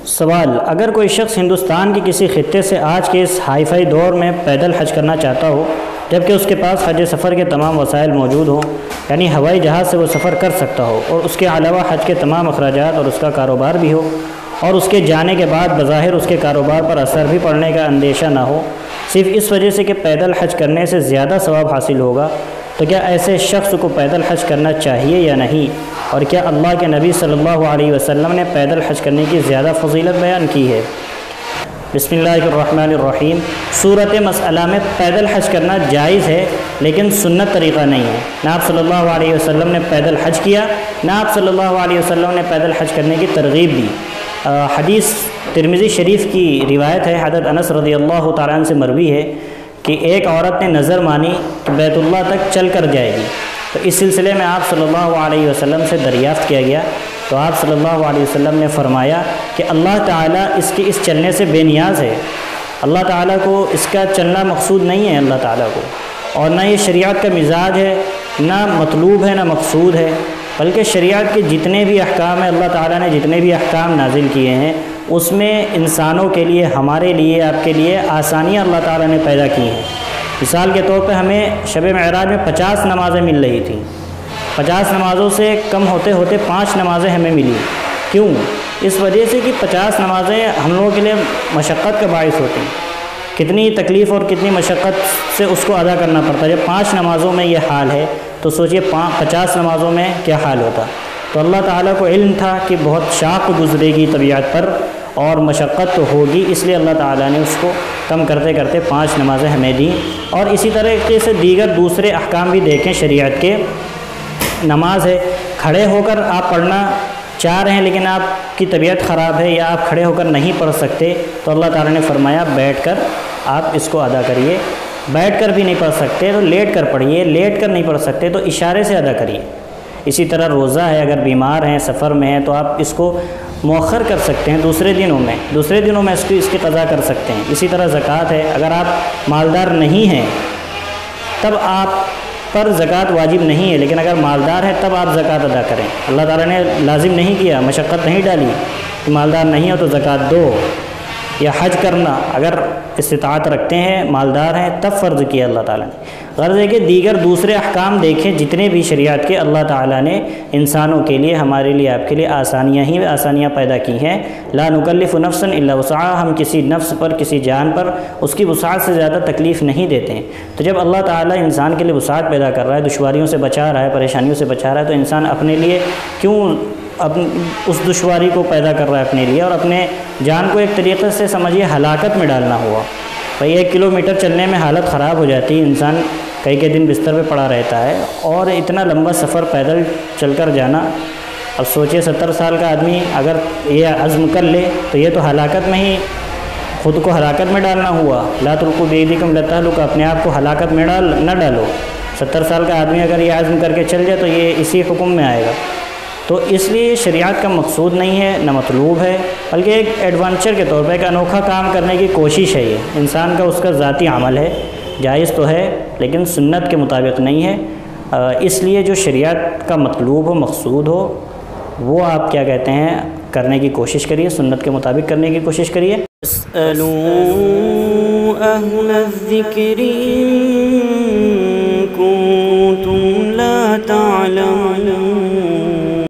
سوال: اگر کوئی شخص ہندوستان کے کسی خطے سے آج کے اس ہائی فائی دور میں پیدل حج کرنا چاہتا ہو، جبکہ اس کے پاس حج سفر کے تمام وسائل موجود ہوں، یعنی ہوائی جہاز سے وہ سفر کر سکتا ہو، اور اس کے علاوہ حج کے تمام اخراجات اور اس کا کاروبار بھی ہو، اور اس کے جانے کے بعد بظاہر اس کے کاروبار پر اثر بھی پڑنے کا اندیشہ نہ ہو، صرف اس وجہ سے کہ پیدل حج کرنے سے زیادہ ثواب حاصل ہوگا، تو کیا ایسے شخص کو پیدل حج کرنا چاہیے یا نہیں؟ اور کیا اللہ کے نبی صلی اللہ علیہ وسلم نے پیدل حج کرنے کی زیادہ فضیلت بیان کی ہے؟ بسم اللہ الرحمن الرحیم۔ صورت مسئلہ میں پیدل حج کرنا جائز ہے، لیکن سنت طریقہ نہیں ہے۔ نہ آپ صلی اللہ علیہ وسلم نے پیدل حج کیا، نہ آپ صلی اللہ علیہ وسلم نے پیدل حج کرنے کی ترغیب دی۔ حدیث ترمذی شریف کی روایت ہے، حضرت انس رضی اللہ تعالیٰ عنہ سے مروی ہے کہ ایک عورت نے نظر مانی کہ بیت اللہ تک چل کر جائے گی، تو اس سلسلے میں آپ صلی اللہ علیہ وسلم سے دریافت کیا گیا، تو آپ صلی اللہ علیہ وسلم نے فرمایا کہ اللہ تعالیٰ اس کے اس چلنے سے بے نیاز ہے، اللہ تعالیٰ کو اس کا چلنا مقصود نہیں ہے اللہ تعالیٰ کو، اور نہ یہ شریعت کا مزاج ہے، نہ مطلوب ہے، نہ مقصود ہے، بلکہ شریعت کے جتنے بھی احکام ہیں، اللہ تعالیٰ نے جتنے بھی احکام نازل کیے ہیں، اس میں انسانوں کے لیے، ہمارے لیے، آپ کے لیے آسانیاں اللہ تعالیٰ نے پیدا کی ہیں۔ مثال کے طور پہ ہمیں شب معراج میں 50 نمازیں مل رہی تھیں، 50 نمازوں سے کم ہوتے ہوتے 5 نمازیں ہمیں ملی۔ کیوں؟ اس وجہ سے کہ 50 نمازیں ہم لوگوں کے لیے مشقت کا باعث ہوتی ہیں، کتنی تکلیف اور کتنی مشقت سے اس کو ادا کرنا پڑتا ہے۔ جب 5 نمازوں میں یہ حال ہے تو سوچئے 50 نمازوں میں کیا حال ہوتا۔ تو اللہ تعالیٰ کو علم تھا کہ بہت شاق گزرے گی طبیعت پر اور مشقت تو ہوگی، اس لیے اللہ تعالیٰ نے اس کو کم کرتے کرتے 5 نمازیں ہمیں دیں۔ اور اسی طریقے سے دیگر دوسرے احکام بھی دیکھیں شریعت کے۔ نماز ہے، کھڑے ہو کر آپ پڑھنا چاہ رہے ہیں لیکن آپ کی طبیعت خراب ہے یا آپ کھڑے ہو کر نہیں پڑھ سکتے، تو اللہ تعالیٰ نے فرمایا بیٹھ کر آپ اس کو ادا کریے۔ بیٹھ کر بھی نہیں پڑھ سکتے تو لیٹ کر پڑھیے، لیٹ کر نہیں پڑھ سکتے تو اشارے سے ادا کریے۔ اسی طرح روزہ ہے، اگر بیمار ہیں، سفر میں ہیں، تو آپ اس کو مؤخر کر سکتے ہیں، دوسرے دنوں میں اس کی قضا کر سکتے ہیں۔ اسی طرح زکوٰۃ ہے، اگر آپ مالدار نہیں ہیں تب آپ پر زکوٰۃ واجب نہیں ہے، لیکن اگر مالدار ہے تب آپ زکوٰۃ ادا کریں۔ اللہ تعالیٰ نے لازم نہیں کیا، مشقت نہیں ڈالی کہ مالدار نہیں ہو تو زکوٰۃ دو۔ یا حج کرنا، اگر استطاعت رکھتے ہیں، مالدار ہیں، تب فرض کیا اللہ تعالیٰ نے۔ غرض ہے کہ دیگر دوسرے احکام دیکھیں جتنے بھی شریعت کے اللہ تعالیٰ نے انسانوں کے لیے، ہمارے لیے، آپ کے لیے آسانیاں پیدا کی ہیں۔ لا نکلف نفسا الا وسعها، ہم کسی نفس پر، کسی جان پر اس کی وسعت سے زیادہ تکلیف نہیں دیتے ہیں۔ تو جب اللہ تعالیٰ انسان کے لیے وسعت پیدا کر رہا ہے، دشواریوں سے بچا رہا ہے، پریشانیوں سے بچا رہا ہے، تو انسان اپنے لیے کیوں اس دشواری کو پیدا کر رہا ہے اپنے لیے، اور اپنے جان کو ایک طریقے سے سمجھیے ہلاکت میں ڈالنا ہوا۔ بھائی 1 کلومیٹر چلنے میں حالت خراب ہو جاتی ہے، انسان کئی دن بستر پہ پڑا رہتا ہے، اور اتنا لمبا سفر پیدل چل کر جانا، اب سوچئے 70 سال کا آدمی اگر یہ عزم کر لے تو یہ تو ہلاکت میں ہی، خود کو ہلاکت میں ڈالنا ہوا۔ لا تلقوا بأيديكم إلى التهلكة، اپنے آپ کو ہلاکت میں نہ ڈالو۔ 70 سال کا آدمی اگر یہ عزم کر کے چل جائے تو یہ اسی حکم میں آئے گا۔ تو اس لیے شریعت کا مقصود نہیں ہے، نہ مطلوب ہے، بلکہ ایک ایڈونچر کے طور پر ایک انوکھا کام کرنے کی کوشش ہے۔ یہ انسان کا، اس کا ذاتی عمل ہے، جائز تو ہے لیکن سنت کے مطابق نہیں ہے۔ اس لیے جو شریعت کا مطلوب ہو، مقصود ہو، وہ آپ کیا کہتے ہیں کرنے کی کوشش کریے، سنت کے مطابق کرنے کی کوشش کریے۔ اسألوا اہل الذکر